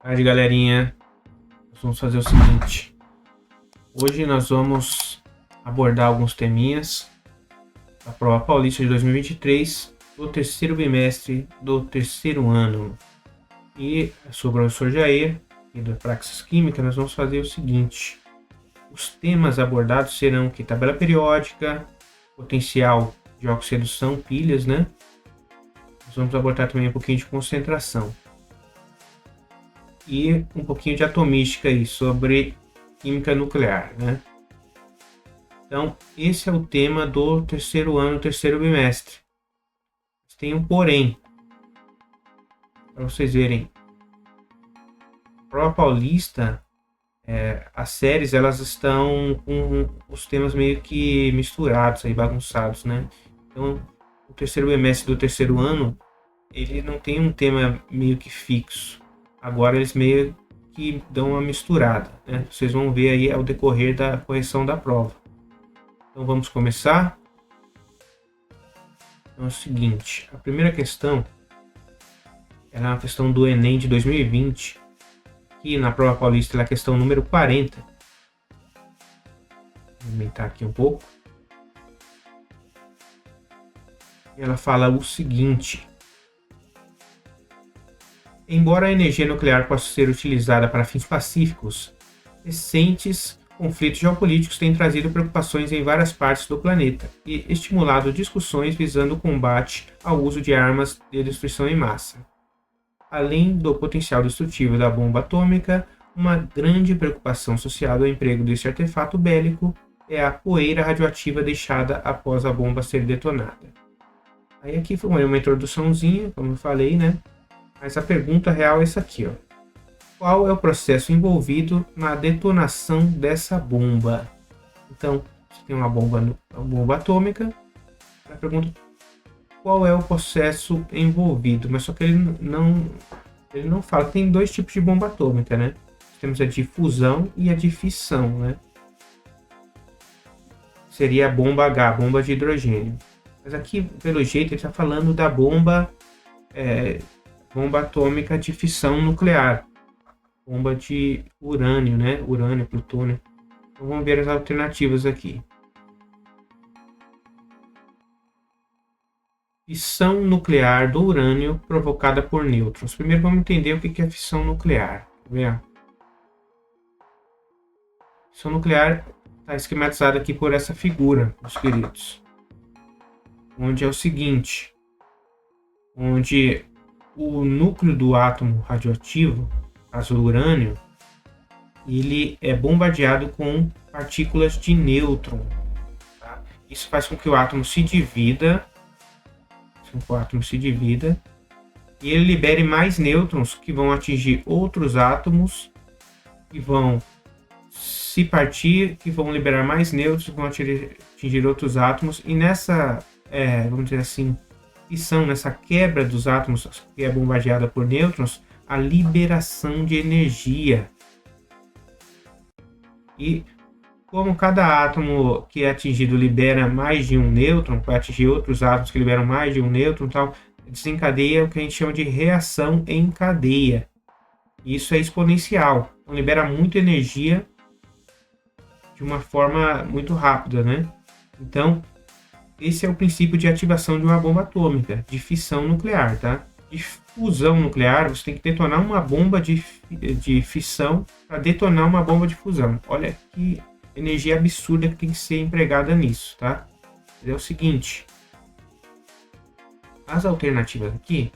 Aí, galerinha, nós vamos fazer o seguinte. Hoje nós vamos abordar alguns teminhas da Prova Paulista de 2023, do terceiro bimestre do terceiro ano. E sou o professor Jair, e da Praxis Química, nós vamos fazer o seguinte. Os temas abordados serão que tabela periódica, potencial de oxidação, pilhas, né? Nós vamos abordar também um pouquinho de concentração. E um pouquinho de atomística aí, sobre química nuclear, né? Então, esse é o tema do terceiro ano, terceiro bimestre. Tem um porém, para vocês verem. A Prova Paulista, as séries, elas estão com os temas meio que misturados, aí, bagunçados, né? Então, o terceiro bimestre do terceiro ano, ele não tem um tema meio que fixo. Agora eles meio que dão uma misturada, né? Vocês vão ver aí ao decorrer da correção da prova. Então vamos começar. Então é o seguinte, a primeira questão é uma questão do Enem de 2020, que na Prova Paulista é a questão número 40. Vou aumentar aqui um pouco. Ela fala o seguinte: embora a energia nuclear possa ser utilizada para fins pacíficos, recentes conflitos geopolíticos têm trazido preocupações em várias partes do planeta e estimulado discussões visando o combate ao uso de armas de destruição em massa. Além do potencial destrutivo da bomba atômica, uma grande preocupação associada ao emprego desse artefato bélico é a poeira radioativa deixada após a bomba ser detonada. Aí aqui foi uma introduçãozinha, como eu falei, né? Mas a pergunta real é essa aqui, ó. Qual é o processo envolvido na detonação dessa bomba? Então, você tem uma bomba atômica. A pergunta: qual é o processo envolvido? Mas só que ele não fala. Tem dois tipos de bomba atômica, né? Temos a de fusão e a de fissão, né? Seria a bomba H, bomba de hidrogênio. Mas aqui, pelo jeito, ele está falando da bomba atômica de fissão nuclear. Bomba de urânio, né? Urânio, plutônio. Então vamos ver as alternativas aqui. Fissão nuclear do urânio provocada por nêutrons. Primeiro vamos entender o que é fissão nuclear. Fissão nuclear está esquematizada aqui por essa figura, meus queridos. Onde é o seguinte. Onde o núcleo do átomo radioativo, caso do urânio, ele é bombardeado com partículas de nêutron. Tá? Isso faz com que o átomo se divida, e ele libere mais nêutrons que vão atingir outros átomos, que vão se partir, que vão liberar mais nêutrons, que vão atingir outros átomos, e nessa, vamos dizer assim, fissão, nessa quebra dos átomos que é bombardeada por nêutrons, a liberação de energia. E como cada átomo que é atingido libera mais de um nêutron, vai atingir outros átomos que liberam mais de um nêutron, tal, desencadeia o que a gente chama de reação em cadeia. Isso é exponencial, então libera muita energia de uma forma muito rápida, né? Então, esse é o princípio de ativação de uma bomba atômica, de fissão nuclear, tá? De fusão nuclear, você tem que detonar uma bomba de fissão para detonar uma bomba de fusão. Olha que energia absurda que tem que ser empregada nisso, tá? É o seguinte. As alternativas aqui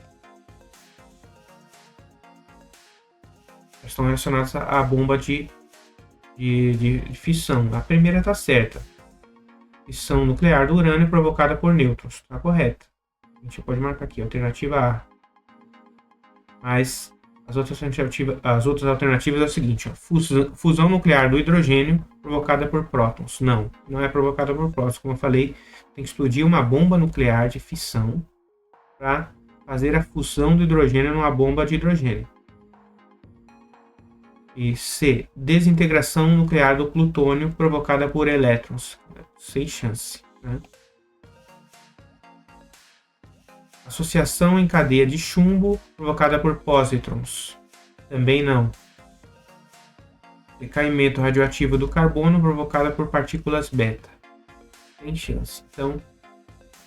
estão relacionadas à bomba de fissão. A primeira está certa. Fissão nuclear do urânio provocada por nêutrons. Está correta. A gente pode marcar aqui, alternativa A. Mas as outras alternativas é o seguinte, ó, fusão nuclear do hidrogênio provocada por prótons. Não é provocada por prótons. Como eu falei, tem que explodir uma bomba nuclear de fissão para fazer a fusão do hidrogênio numa bomba de hidrogênio. E C, desintegração nuclear do plutônio provocada por elétrons. Sem chance, né? Associação em cadeia de chumbo provocada por pósitrons. Também não. Decaimento radioativo do carbono provocado por partículas beta. Tem chance. Então,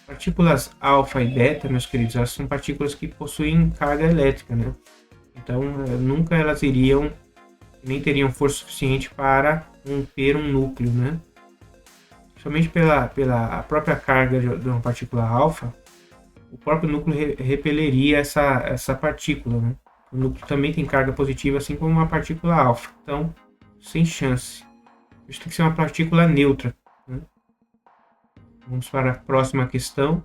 partículas alfa e beta, meus queridos, elas são partículas que possuem carga elétrica, né? Então, nunca elas iriam, nem teriam força suficiente para romper um núcleo, né? Somente pela própria carga de uma partícula alfa, o próprio núcleo repeleria essa partícula, né? O núcleo também tem carga positiva, assim como uma partícula alfa. Então, sem chance. Isso tem que ser uma partícula neutra, né? Vamos para a próxima questão.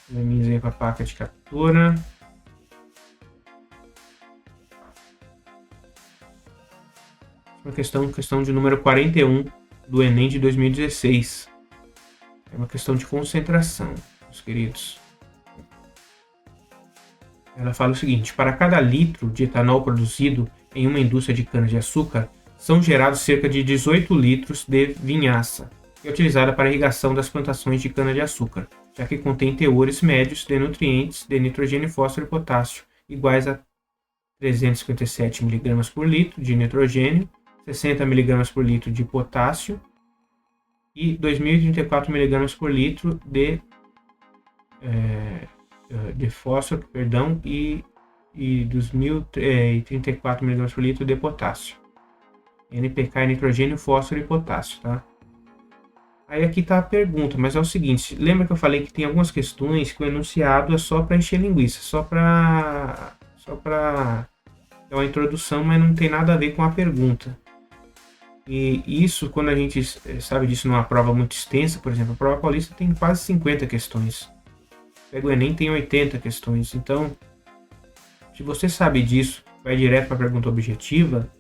Minimizei para a placa de captura. Uma questão de número 41 do Enem de 2016. É uma questão de concentração, meus queridos. Ela fala o seguinte: para cada litro de etanol produzido em uma indústria de cana-de-açúcar, são gerados cerca de 18 litros de vinhaça, que é utilizada para a irrigação das plantações de cana-de-açúcar, já que contém teores médios de nutrientes de nitrogênio, fósforo e potássio, iguais a 357 mg por litro de nitrogênio, 60 mg por litro de potássio e 2.034 mg por litro de fósforo, perdão, e 2.034 mg por litro de potássio. NPK é nitrogênio, fósforo e potássio, tá? Aí aqui tá a pergunta, mas é o seguinte, lembra que eu falei que tem algumas questões que o enunciado é só para encher linguiça, só para dar uma introdução, mas não tem nada a ver com a pergunta. E isso, quando a gente sabe disso numa prova muito extensa, por exemplo, a prova paulista tem quase 50 questões. Pega o Enem, tem 80 questões. Então, se você sabe disso, vai direto para a pergunta objetiva,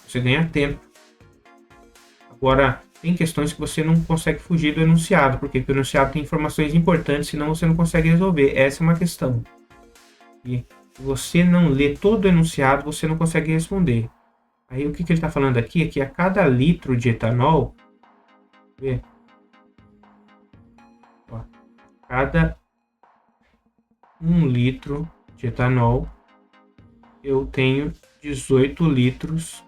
você ganha tempo. Agora, tem questões que você não consegue fugir do enunciado, porque o enunciado tem informações importantes, senão você não consegue resolver. Essa é uma questão. E se você não lê todo o enunciado, você não consegue responder. Aí o que ele está falando aqui é que a cada litro de etanol, cada 1 litro de etanol, eu tenho 18 litros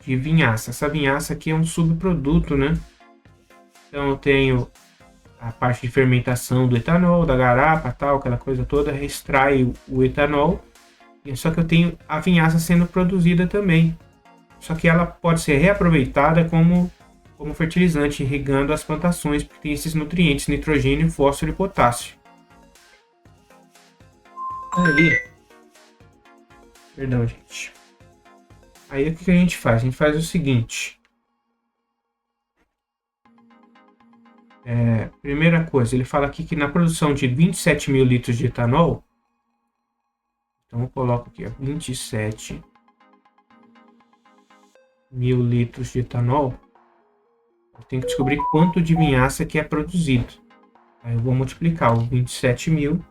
de vinhaça. Essa vinhaça aqui é um subproduto, né? Então eu tenho a parte de fermentação do etanol, da garapa, tal, aquela coisa toda, extrai o etanol. Só que eu tenho a vinhaça sendo produzida também. Só que ela pode ser reaproveitada como fertilizante, irrigando as plantações, porque tem esses nutrientes, nitrogênio, fósforo e potássio. Aí, perdão, gente. Aí o que a gente faz? A gente faz o seguinte. Primeira coisa, ele fala aqui que na produção de 27 mil litros de etanol, então eu coloco aqui, 27 mil litros de etanol, eu tenho que descobrir quanto de vinhaça que é produzido. Aí eu vou multiplicar o 27 mil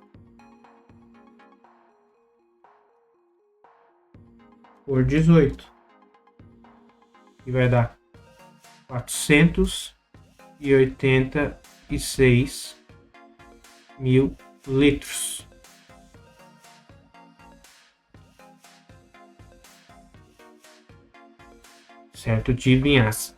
por 18, e vai dar 486 mil litros. Certo? De vinhaça.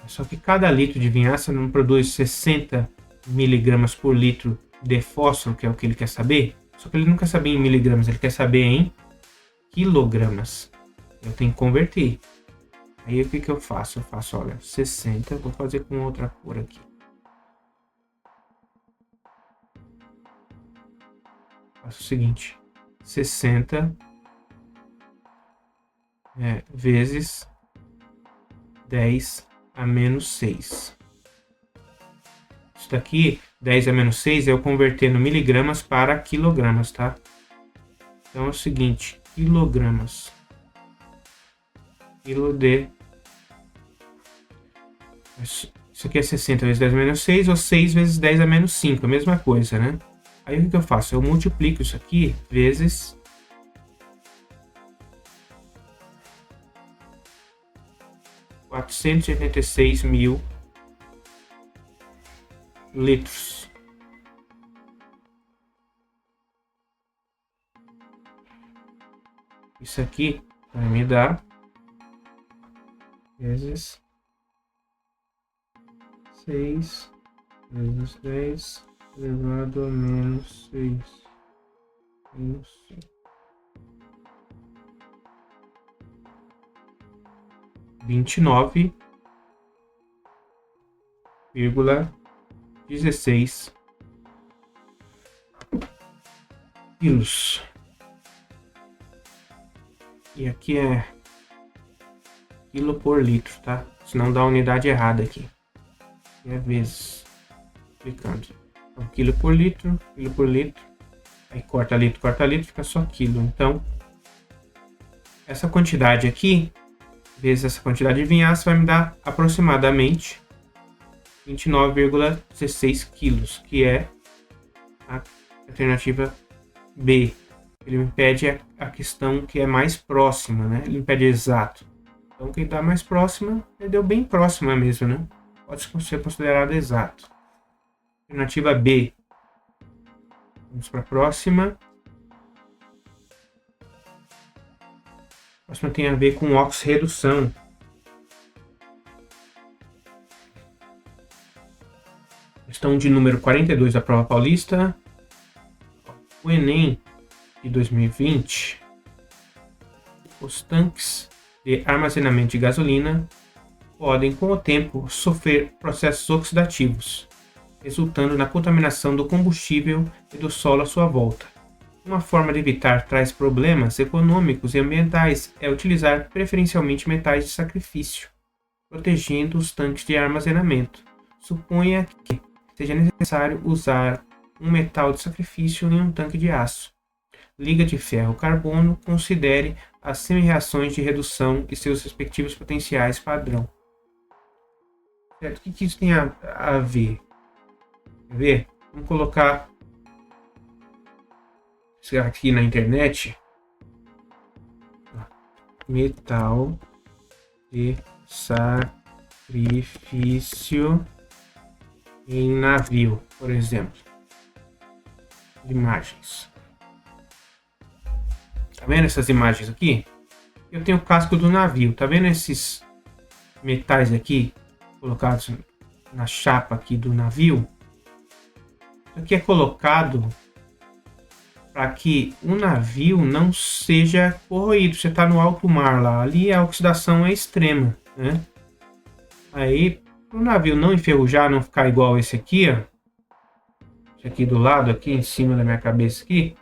Só que cada litro de vinhaça não produz 60 miligramas por litro de fósforo, que é o que ele quer saber. Só que ele não quer saber em miligramas, ele quer saber em quilogramas. Eu tenho que converter. Aí o que eu faço? Eu faço, olha, 60, vou fazer com outra cor aqui. Faço o seguinte, 60 vezes 10 a menos 6. Isso daqui, 10 a menos 6, é eu convertendo miligramas para quilogramas, tá? Então é o seguinte, quilogramas. Quilo de... Isso aqui é 60 vezes 10 a menos 6 ou 6 vezes 10 a menos 5, a mesma coisa, né? Aí o que eu faço? Eu multiplico isso aqui vezes 486 mil litros. Isso aqui vai me dar vezes 6 vezes 10 elevado a menos 6 menos 5. 29,16 quilos. E aqui é quilo por litro, tá? Senão dá a unidade errada aqui. E é vezes. Clicando. Então, quilo por litro. Aí corta litro, fica só quilo. Então, essa quantidade aqui, vezes essa quantidade de vinhaça, vai me dar aproximadamente 29,16 quilos, que é a alternativa B. Ele me pede a questão que é mais próxima, né? Ele me pede exato. Então, quem está mais próxima, ele deu bem próxima mesmo, né? Pode ser considerado exato. Alternativa B. Vamos para a próxima. A próxima tem a ver com oxirredução. Questão de número 42 da prova paulista. O Enem de 2020. Os tanques de armazenamento de gasolina podem, com o tempo, sofrer processos oxidativos, resultando na contaminação do combustível e do solo à sua volta. Uma forma de evitar tais problemas econômicos e ambientais é utilizar preferencialmente metais de sacrifício, protegendo os tanques de armazenamento. Suponha que seja necessário usar um metal de sacrifício em um tanque de aço. Liga de ferro-carbono, considere as semi-reações de redução e seus respectivos potenciais padrão. Certo? O que isso tem a ver? Quer ver? Vamos colocar isso aqui na internet. Metal de sacrifício em navio, por exemplo. Imagens. Tá vendo essas imagens aqui? Eu tenho o casco do navio. Tá vendo esses metais aqui colocados na chapa aqui do navio? Isso aqui é colocado para que o navio não seja corroído. Você está no alto mar lá, ali a oxidação é extrema, né? Aí, para o navio não enferrujar, não ficar igual esse aqui, ó. Esse aqui do lado, aqui em cima da minha cabeça aqui.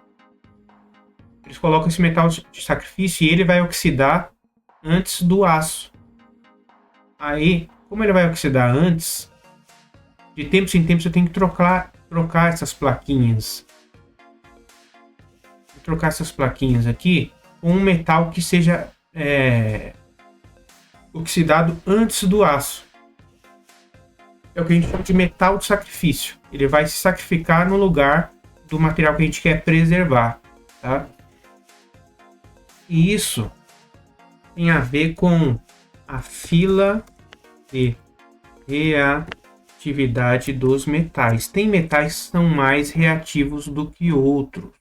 Eles colocam esse metal de sacrifício e ele vai oxidar antes do aço. Aí, como ele vai oxidar antes, de tempos em tempos eu tenho que trocar essas plaquinhas. Vou trocar essas plaquinhas aqui com um metal que seja oxidado antes do aço. É o que a gente chama de metal de sacrifício. Ele vai se sacrificar no lugar do material que a gente quer preservar, tá? E isso tem a ver com a fila de reatividade dos metais. Tem metais que são mais reativos do que outros.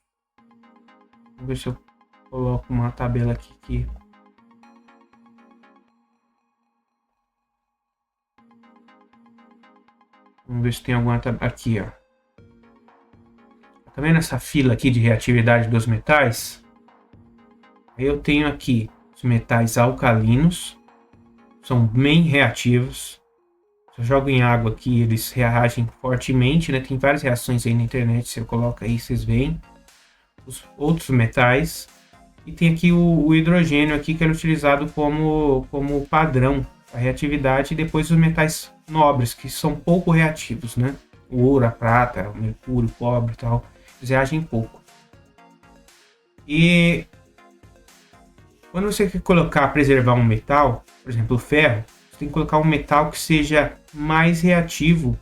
Vamos ver se eu coloco uma tabela aqui. Vamos ver se tem alguma tabela. Aqui, ó. Tá vendo essa fila aqui de reatividade dos metais? Eu tenho aqui os metais alcalinos, são bem reativos. Se eu jogo em água aqui, eles reagem fortemente, né? Tem várias reações aí na internet, você coloca aí, vocês veem. Os outros metais. E tem aqui o hidrogênio aqui, que é utilizado como padrão a reatividade. E depois os metais nobres, que são pouco reativos, né? O ouro, a prata, o mercúrio, o cobre e tal, eles reagem pouco. E quando você quer preservar um metal, por exemplo, o ferro, você tem que colocar um metal que seja mais reativo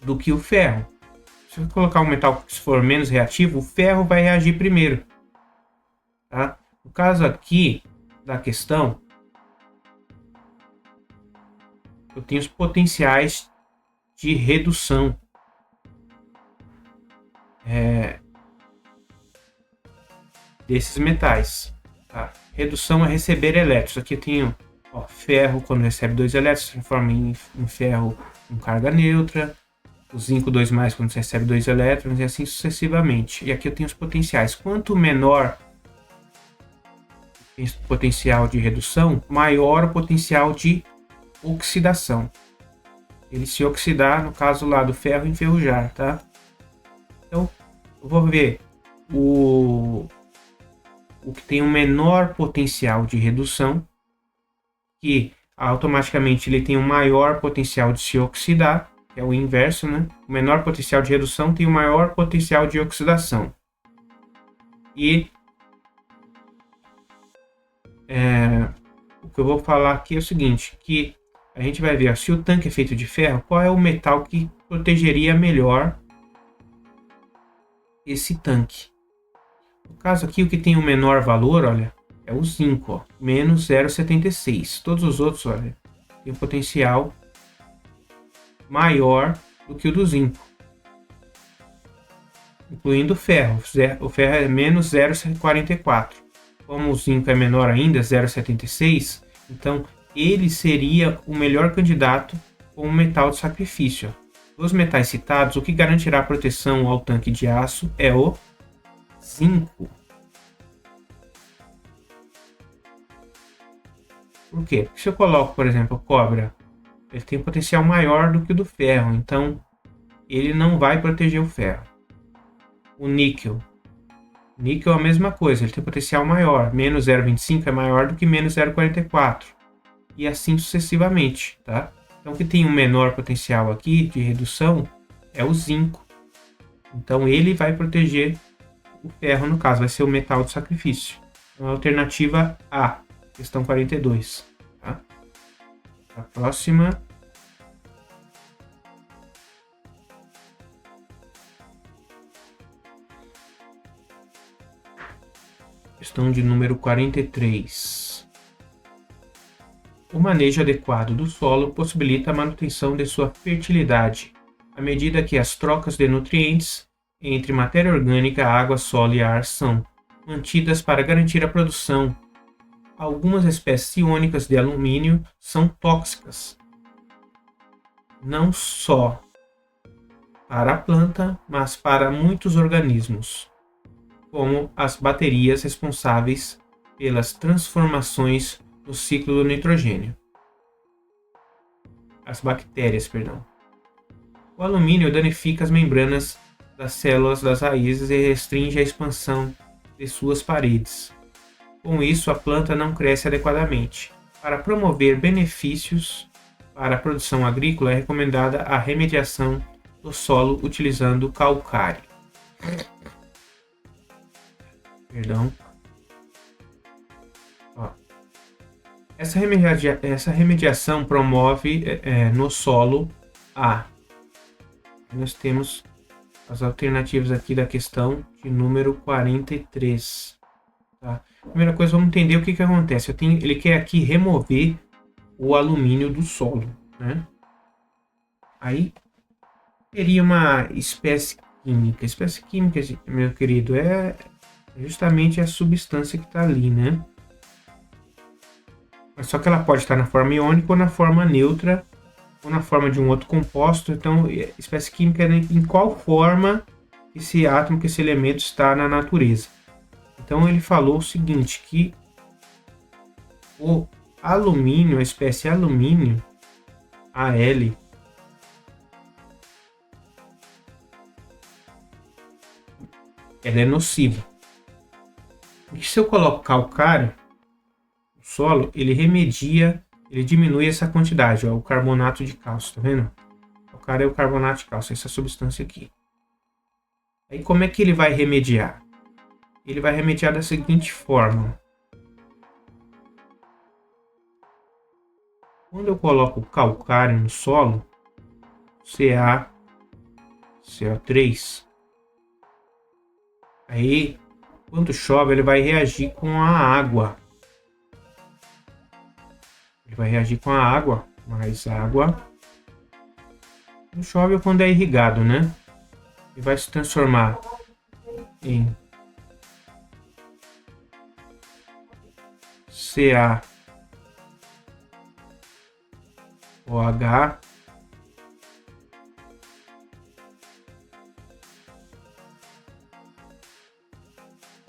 do que o ferro. Se você colocar um metal que for menos reativo, o ferro vai reagir primeiro. Tá? No caso aqui da questão, eu tenho os potenciais de redução. desses metais. Tá? Redução é receber elétrons. Aqui eu tenho ferro, quando recebe 2 elétrons, transforma em ferro com carga neutra. O zinco 2+, quando você recebe 2 elétrons, e assim sucessivamente. E aqui eu tenho os potenciais. Quanto menor o potencial de redução, maior o potencial de oxidação. Ele se oxidar, no caso lá do ferro, enferrujar, tá? Então, eu vou ver o que tem um menor potencial de redução, que automaticamente ele tem um maior potencial de se oxidar, que é o inverso, né? O menor potencial de redução tem o maior potencial de oxidação. E o que eu vou falar aqui é o seguinte, que a gente vai ver, se o tanque é feito de ferro, qual é o metal que protegeria melhor esse tanque. No caso aqui, o que tem o menor valor, olha, é o zinco, ó, menos 0,76. Todos os outros, olha, tem um potencial maior do que o do zinco, incluindo o ferro. O ferro é menos 0,44. Como o zinco é menor ainda, 0,76, então ele seria o melhor candidato como metal de sacrifício. Dos metais citados, o que garantirá proteção ao tanque de aço é o zinco. Por quê? Porque se eu coloco, por exemplo, o cobre, ele tem um potencial maior do que o do ferro, então ele não vai proteger o ferro. O níquel. Níquel é a mesma coisa, ele tem potencial maior, menos 0,25 é maior do que menos 0,44. E assim sucessivamente, tá? Então, o que tem um menor potencial aqui de redução é o zinco. Então, ele vai proteger o ferro, no caso, vai ser o metal de sacrifício. Então, a alternativa A, questão 42. Tá? A próxima. Questão de número 43. O manejo adequado do solo possibilita a manutenção de sua fertilidade, à medida que as trocas de nutrientes entre matéria orgânica, água, solo e ar são mantidas para garantir a produção. Algumas espécies iônicas de alumínio são tóxicas, não só para a planta, mas para muitos organismos, como as baterias responsáveis pelas transformações no ciclo do nitrogênio. As bactérias, perdão. O alumínio danifica as membranas das células das raízes e restringe a expansão de suas paredes. Com isso, a planta não cresce adequadamente. Para promover benefícios para a produção agrícola, é recomendada a remediação do solo utilizando calcário. Perdão. Essa remediação promove no solo A. Nós temos as alternativas aqui da questão de número 43. Tá? Primeira coisa, vamos entender o que acontece. Ele quer aqui remover o alumínio do solo. Né? Aí teria uma espécie química. Espécie química, meu querido, é justamente a substância que está ali, né? Só que ela pode estar na forma iônica ou na forma neutra ou na forma de um outro composto. Então, espécie química é em qual forma esse átomo, que esse elemento está na natureza. Então, ele falou o seguinte, que o alumínio, a espécie alumínio, Al, ela é nociva. E se eu coloco calcário no solo, ele remedia, ele diminui essa quantidade, ó, o carbonato de cálcio, tá vendo? O calcário é o carbonato de cálcio, essa substância aqui. Aí como é que ele vai remediar? Ele vai remediar da seguinte forma. Quando eu coloco calcário no solo, CO3, aí quando chove ele vai reagir com a água. Ele vai reagir com a água, mais água. Quando chove ou quando é irrigado, né? Ele vai se transformar em CaOH.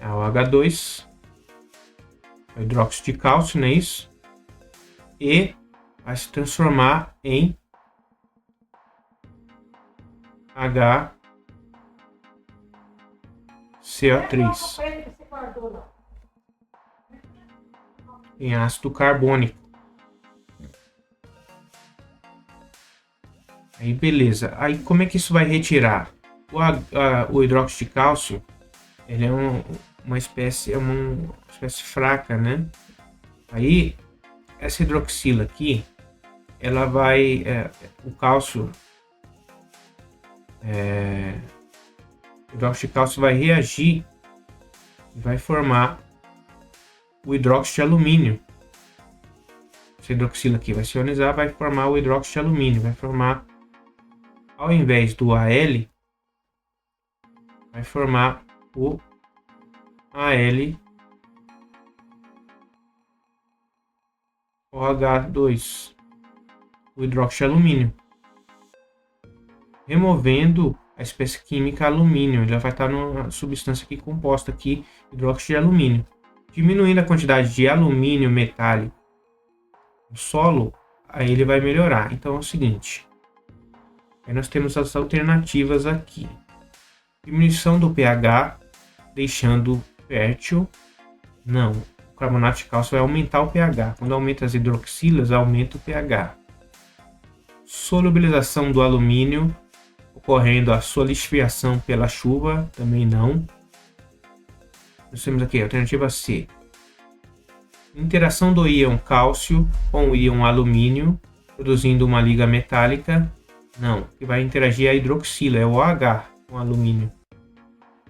É o H2, o hidróxido de cálcio, não é isso? E vai se transformar em HCO3, em ácido carbônico. Aí beleza. Aí como é que isso vai retirar? O hidróxido de cálcio, ele é uma espécie fraca, né? Aí essa hidroxila aqui, ela vai, o cálcio, o hidróxido de cálcio vai reagir e vai formar o hidróxido de alumínio. Essa hidroxila aqui vai se ionizar, vai formar o hidróxido de alumínio, vai formar, ao invés do Al, vai formar o AlOH2, o hidróxido de alumínio, removendo a espécie química alumínio. Ele vai estar numa substância aqui composta aqui, hidróxido de alumínio, diminuindo a quantidade de alumínio metálico no solo. Aí ele vai melhorar. Então é o seguinte, aí nós temos as alternativas aqui: diminuição do pH, deixando fértil. Não, o carbonato de cálcio vai aumentar o pH. Quando aumenta as hidroxilas, aumenta o pH. Solubilização do alumínio, ocorrendo a sua lixiviação pela chuva, também não. Nós temos aqui a alternativa C: interação do íon cálcio com o íon alumínio, produzindo uma liga metálica. Não, que vai interagir a hidroxila, é o OH com alumínio.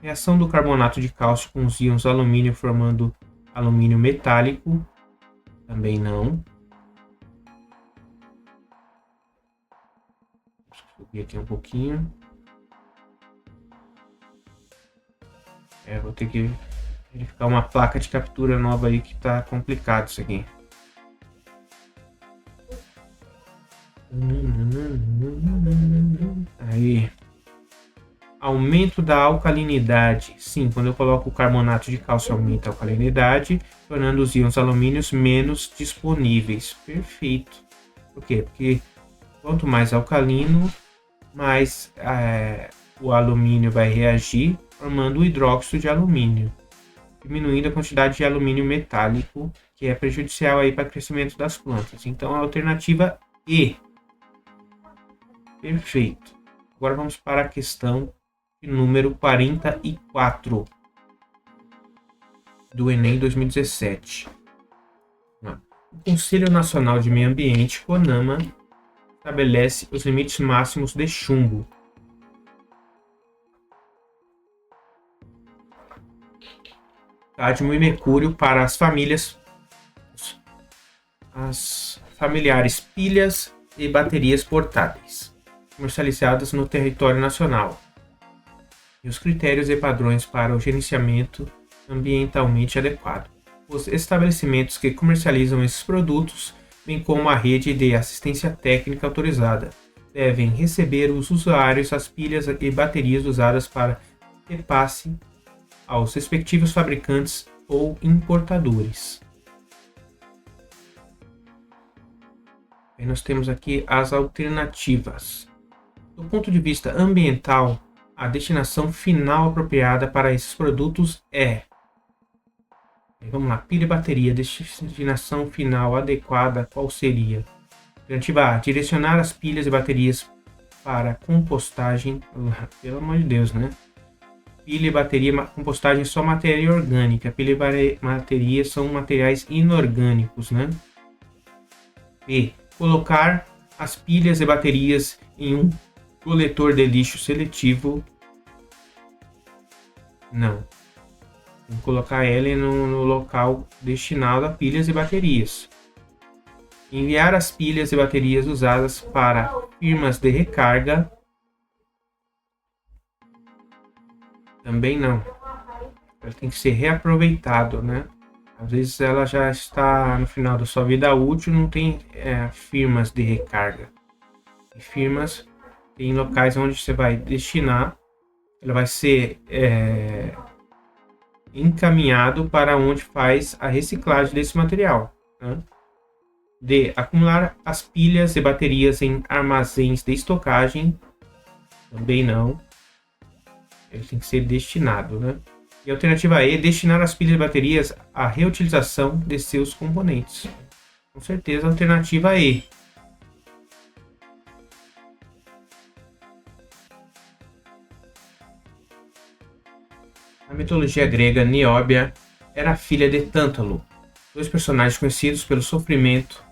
Reação do carbonato de cálcio com os íons alumínio, formando alumínio metálico. Também não. Vou subir aqui um pouquinho. Vou ter que verificar uma placa de captura nova aí, que tá complicado isso aqui. Aí. Aumento da alcalinidade. Sim, quando eu coloco o carbonato de cálcio, aumenta a alcalinidade, tornando os íons alumínios menos disponíveis. Perfeito. Por quê? Porque quanto mais alcalino, mais o alumínio vai reagir, formando o hidróxido de alumínio, diminuindo a quantidade de alumínio metálico, que é prejudicial aí para o crescimento das plantas. Então, a alternativa E. Perfeito. Agora vamos para a questão de número 44 do Enem 2017. O Conselho Nacional de Meio Ambiente, CONAMA, estabelece os limites máximos de chumbo. Cádmio e mercúrio para as familiares pilhas e baterias portáteis, comercializadas no território nacional, e os critérios e padrões para o gerenciamento ambientalmente adequado. Os estabelecimentos que comercializam esses produtos, bem como a rede de assistência técnica autorizada, devem receber os usuários as pilhas e baterias usadas para repasse aos respectivos fabricantes ou importadores. Aí nós temos aqui as alternativas. Do ponto de vista ambiental, a destinação final apropriada para esses produtos é... Vamos lá, pilha e bateria, destinação final adequada, qual seria? Alternativa A: direcionar as pilhas e baterias para compostagem. Pelo amor de Deus, né? Pilha e bateria, compostagem só matéria orgânica. Pilha e bateria são materiais inorgânicos, né? B: colocar as pilhas e baterias em um coletor de lixo seletivo. Não. Vamos colocar ela no local destinado a pilhas e baterias. Enviar as pilhas e baterias usadas para firmas de recarga. Também não. Ela tem que ser reaproveitado, né? Às vezes ela já está no final da sua vida útil, não tem firmas de recarga. Tem firmas, tem locais onde você vai destinar, ela vai ser encaminhado para onde faz a reciclagem desse material, né? D. Acumular as pilhas e baterias em armazéns de estocagem. Também não. Ele tem que ser destinado, né? E a alternativa E. Destinar as pilhas e baterias à reutilização de seus componentes. Com certeza, a alternativa E. Na mitologia grega, Nióbia era filha de Tântalo, dois personagens conhecidos pelo sofrimento.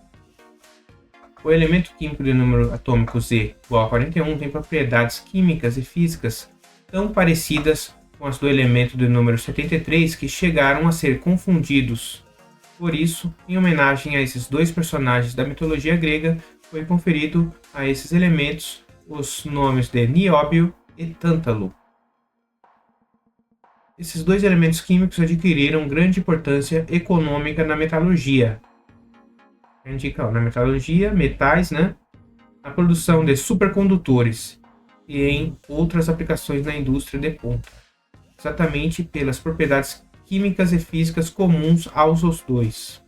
O elemento químico de número atômico Z igual a 41 tem propriedades químicas e físicas tão parecidas com as do elemento de número 73 que chegaram a ser confundidos. Por isso, em homenagem a esses dois personagens da mitologia grega, foi conferido a esses elementos os nomes de Nióbio e Tântalo. Esses dois elementos químicos adquiriram grande importância econômica na metalurgia. Na metalurgia, metais, né? Na produção de supercondutores e em outras aplicações na indústria de ponta. Exatamente pelas propriedades químicas e físicas comuns aos dois.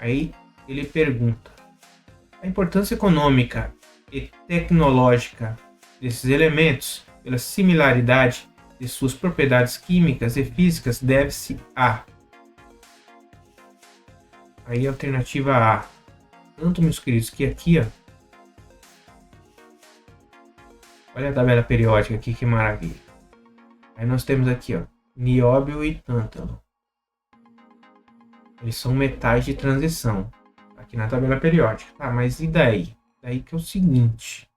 Aí ele pergunta: a importância econômica e tecnológica desses elementos, pela similaridade de suas propriedades químicas e físicas, deve-se a... Aí a alternativa A. Tanto, meus queridos, que aqui, ó, olha a tabela periódica aqui, que maravilha. Aí nós temos aqui, ó, nióbio e tântalo. Eles são metais de transição, aqui na tabela periódica. Tá, mas e daí? Daí que é o seguinte.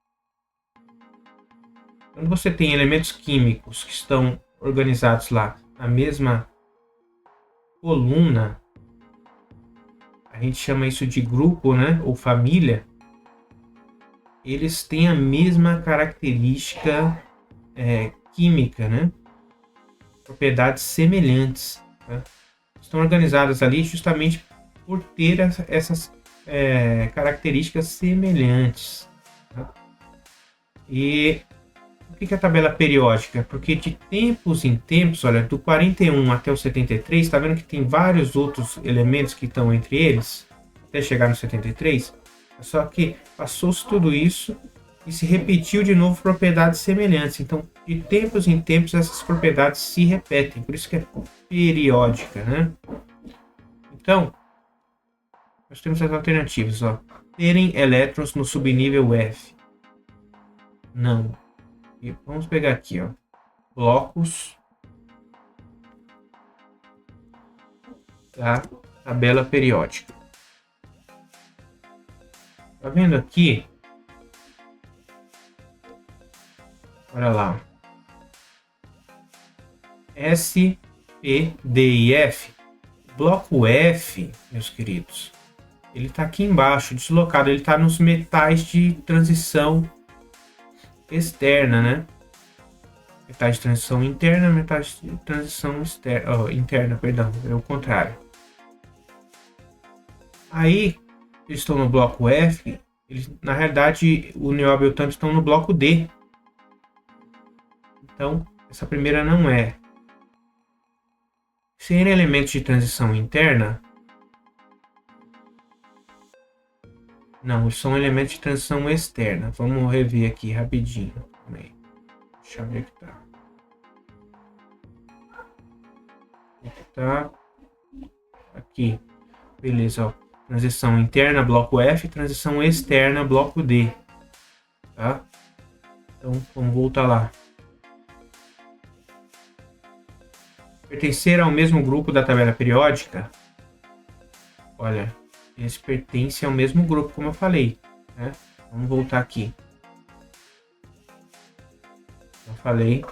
Quando você tem elementos químicos que estão organizados lá na mesma coluna, a gente chama isso de grupo, né, ou família. Eles têm a mesma característica química, né? Propriedades semelhantes, né? Estão organizadas ali justamente por ter essas características semelhantes, né? E por que a tabela periódica? Porque de tempos em tempos, olha, do 41 até o 73, está vendo que tem vários outros elementos que estão entre eles, até chegar no 73? Só que passou-se tudo isso e se repetiu de novo propriedades semelhantes. Então, de tempos em tempos, essas propriedades se repetem. Por isso que é periódica, né? Então, nós temos as alternativas, ó. Terem elétrons no subnível F. Não. E vamos pegar aqui, ó, blocos da tabela periódica. Tá vendo aqui? Olha lá. S, P, D e F. Bloco F, meus queridos, ele está aqui embaixo, deslocado. Ele está nos metais de transição externa, né? Metais de transição interna, metais de transição externa, interna, perdão, é o contrário. Aí, eles estão no bloco F, eles, na realidade, o nióbio e o tântalo estão no bloco D. Então, essa primeira não é. Serem elementos de transição interna, não, são elementos de transição externa. Vamos rever aqui rapidinho. Deixa eu ver que tá. Tá aqui. Beleza, ó. Transição interna, bloco F, transição externa, bloco D. Tá? Então, vamos voltar lá. Pertencer ao mesmo grupo da tabela periódica. Olha, eles pertencem ao mesmo grupo, como eu falei, né? Vamos voltar aqui. Eu falei,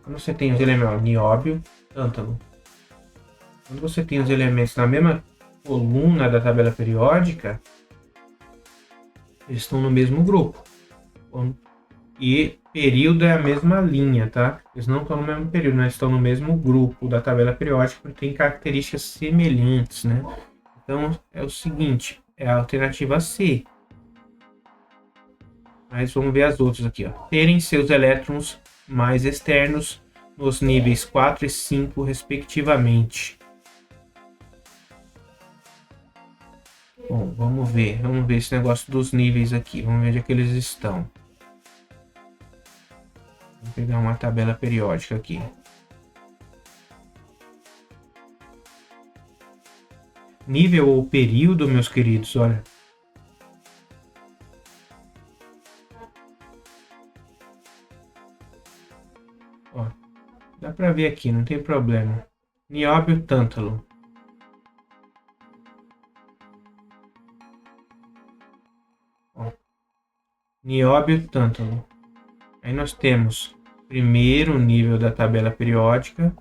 quando você tem os elementos nióbio, tântalo. Quando você tem os elementos na mesma coluna da tabela periódica, eles estão no mesmo grupo. E período é a mesma linha, tá? Eles não estão no mesmo período, né? Eles estão no mesmo grupo da tabela periódica, porque tem características semelhantes, né? Então, é o seguinte, é a alternativa C. Mas vamos ver as outras aqui, ó. Terem seus elétrons mais externos nos níveis 4 e 5, respectivamente. Bom, vamos ver esse negócio dos níveis aqui. Vamos ver onde é que eles estão. Vou pegar uma tabela periódica aqui. Nível ou período, meus queridos, olha. Ó, dá pra ver aqui, não tem problema. Nióbio, tântalo. Ó, nióbio, tântalo. Aí nós temos primeiro nível da tabela periódica,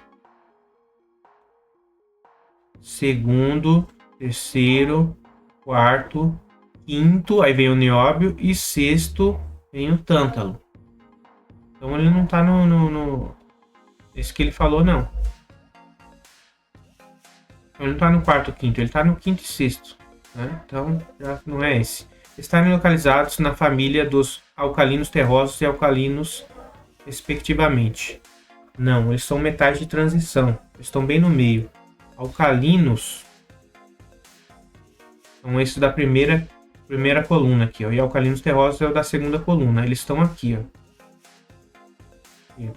segundo, terceiro, quarto, quinto, aí vem o nióbio, e sexto vem o tântalo. Então ele não tá no esse que ele falou, não. Ele não tá no quarto, quinto, ele tá no quinto e sexto, né? Então já não é esse. Estarem localizados na família dos alcalinos terrosos e alcalinos, respectivamente. Não, eles são metais de transição. Eles estão bem no meio. Alcalinos são esses da primeira coluna aqui, ó. E alcalinos terrosos é o da segunda coluna. Eles estão aqui, ó.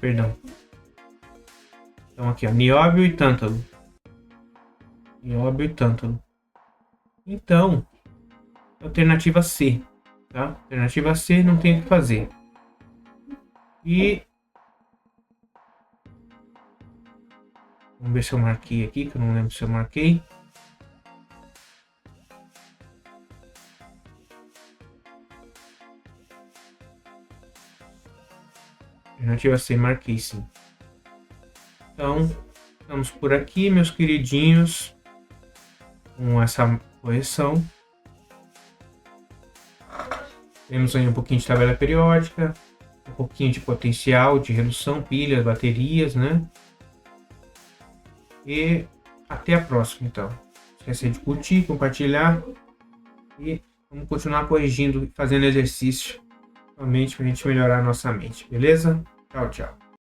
Perdão. Então aqui, ó. Nióbio e tântalo. Nióbio e tântalo. Então, alternativa C. Tá? Alternativa C, não tem o que fazer. E vamos ver se eu marquei aqui, que eu não lembro se eu marquei. Alternativa C, marquei sim. Então, estamos por aqui, meus queridinhos, com essa correção. Temos aí um pouquinho de tabela periódica, um pouquinho de potencial de redução, pilhas, baterias, né? E até a próxima, então. Não esqueça de curtir, compartilhar e vamos continuar corrigindo, fazendo exercício, realmente, para a gente melhorar a nossa mente, beleza? Tchau, tchau.